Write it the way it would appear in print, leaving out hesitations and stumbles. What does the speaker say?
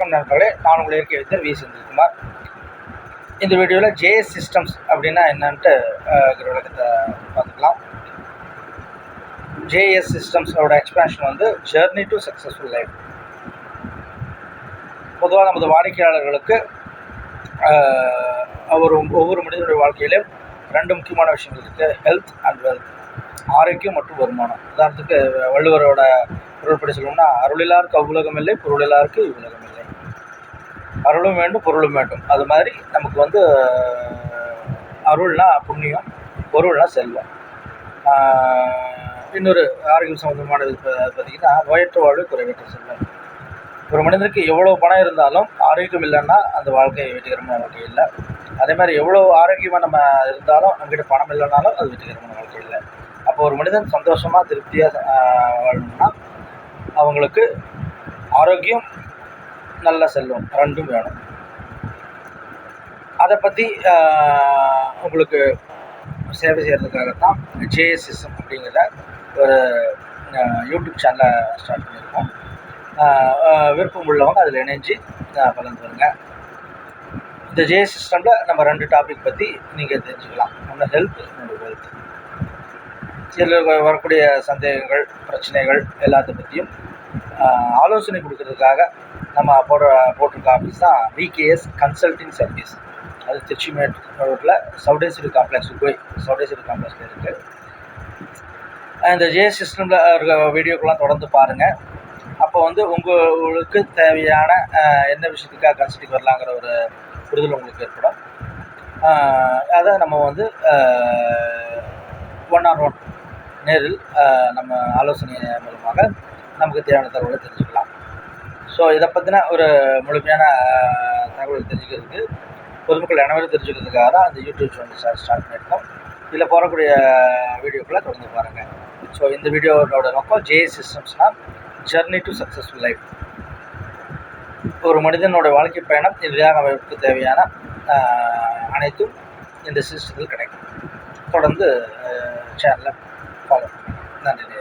வணக்கம் நண்பர்களே, நான் உங்கள் இயற்கை வைத்தர் வி செந்தில்குமார். இந்த வீடியோவில் ஜேஎஸ் சிஸ்டம்ஸ் அப்படின்னா என்னன்ட்டு விளக்கத்தை பார்த்துக்கலாம். ஜேஎஸ் சிஸ்டம்ஸோட எக்ஸ்பேன்ஷன் வந்து ஜெர்னி டு சக்ஸஸ்ஃபுல் லைஃப். பொதுவாக நமது வாடிக்கையாளர்களுக்கு ஒவ்வொரு மனிதனுடைய வாழ்க்கையிலும் ரெண்டு முக்கியமான விஷயங்கள் இருக்குது: ஹெல்த் அண்ட் வெல்த், ஆரோக்கியம் மற்றும் வருமானம். உதாரணத்துக்கு வள்ளுவரோட பொருள்படி சொல்லணும்னா, அருளிலாருக்கு அவ்வுலகம் இல்லை, பொருளிலாருக்கு இவ்வுலகம் இல்லை. அருளும் வேண்டும், பொருளும் வேண்டும். அது மாதிரி நமக்கு வந்து அருள்னா புண்ணியம், பொருள்னா செல்வம். இன்னொரு ஆரோக்கியம் சம்மந்தமானது பார்த்திங்கன்னா, நோயற்ற வாழ்வு குறைவற்ற செல்வம். ஒரு மனிதனுக்கு எவ்வளோ பணம் இருந்தாலும் ஆரோக்கியம் இல்லைன்னா அந்த வாழ்க்கை வெற்றிகரமான வாழ்க்கை இல்லை. அதே மாதிரி எவ்வளோ ஆரோக்கியமாக நம்ம இருந்தாலும் நம்மகிட்ட பணம் இல்லைனாலும் அது வெற்றிகரமான வாழ்க்கை இல்லை. அப்போ ஒரு மனிதன் சந்தோஷமாக திருப்தியாக வாழணும்னா அவங்களுக்கு ஆரோக்கியம், நல்ல செல்வம் ரெண்டும் வேணும். அதை பற்றி உங்களுக்கு சேவை செய்கிறதுக்காகத்தான் ஜேஎஸ்எஸ்எம் அப்படிங்கிற ஒரு யூடியூப் சேனலை ஸ்டார்ட் பண்ணியிருக்கோம். விருப்பம் உள்ளவங்க அதில் இணைஞ்சு பலன் வருங்க. இந்த ஜேஎஸ் சிஸ்டமில் நம்ம 2 டாபிக் பற்றி நீங்கள் தெரிஞ்சுக்கலாம். ஒன்று ஹெல்த், இன்னொன்று வெல்த். இதில் வரக்கூடிய சந்தேகங்கள், பிரச்சனைகள் எல்லாத்த பற்றியும் ஆலோசனை கொடுக்கறதுக்காக நம்ம போட்டிருக்க ஆஃபீஸ் தான் விகேஎஸ் கன்சல்டிங் சர்வீஸ். அது திருச்சி ரோட்டில் சவுடேஸ்வரி காம்ப்ளெக்ஸ், சவுடேஸ்வரி காம்ப்ளெக்ஸில் இருக்குது. இந்த ஜேஎஸ் சிஸ்டமில் இருக்க வீடியோக்கெல்லாம் தொடர்ந்து பாருங்கள். அப்போ வந்து உங்களுக்கு தேவையான என்ன விஷயத்துக்காக கன்சல்டிங் வரலாங்கிற ஒரு புரிதல் உங்களுக்கு ஏற்படும். அதை நம்ம வந்து 1-on-1 நேரில் நம்ம ஆலோசனை மூலமாக நமக்கு தேவையான தகவலை தெரிஞ்சுக்கலாம். ஸோ இதை பற்றின ஒரு முழுமையான தகவல் தெரிஞ்சுக்கிறதுக்கு, பொதுமக்கள் அனைவரும் தெரிஞ்சுக்கிறதுக்காக தான் அந்த யூடியூப் சேனல் ஸ்டார்ட் பண்ணியிருக்கோம். இதில் போகக்கூடிய வீடியோக்களை தொடர்ந்து பாருங்கள். ஸோ இந்த வீடியோவோட நோக்கம் ஜேஎஸ் சிஸ்டம்ஸ்னால் ஜெர்னி டு சக்ஸஸ்ஃபுல் லைஃப். ஒரு மனிதனோட வாழ்க்கை பயணம் நிலையாக அமைப்புக்கு தேவையான அனைத்தும் இந்த சிஸ்டத்தில் கிடைக்கும். தொடர்ந்து சேனலை ஃபாலோ பண்ணுங்கள். நன்றி.